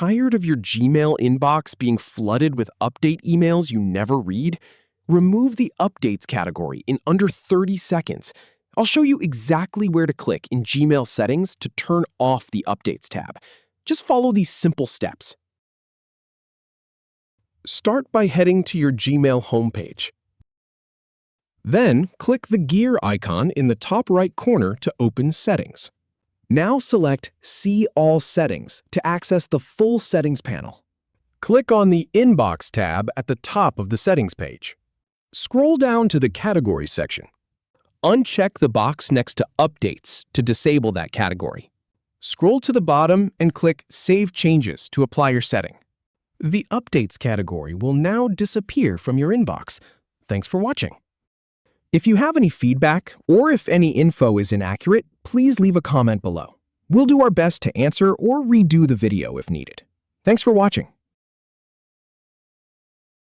Tired of your Gmail inbox being flooded with update emails you never read? Remove the Updates category in under 30 seconds. I'll show you exactly where to click in Gmail settings to turn off the Updates tab. Just follow these simple steps. Start by heading to your Gmail homepage. Then, click the gear icon in the top right corner to open Settings. Now select See All Settings to access the full settings panel. Click on the Inbox tab at the top of the settings page. Scroll down to the Category section. Uncheck the box next to Updates to disable that category. Scroll to the bottom and click Save Changes to apply your setting. The Updates category will now disappear from your inbox. Thanks for watching. If you have any feedback or if any info is inaccurate, please leave a comment below. We'll do our best to answer or redo the video if needed. Thanks for watching.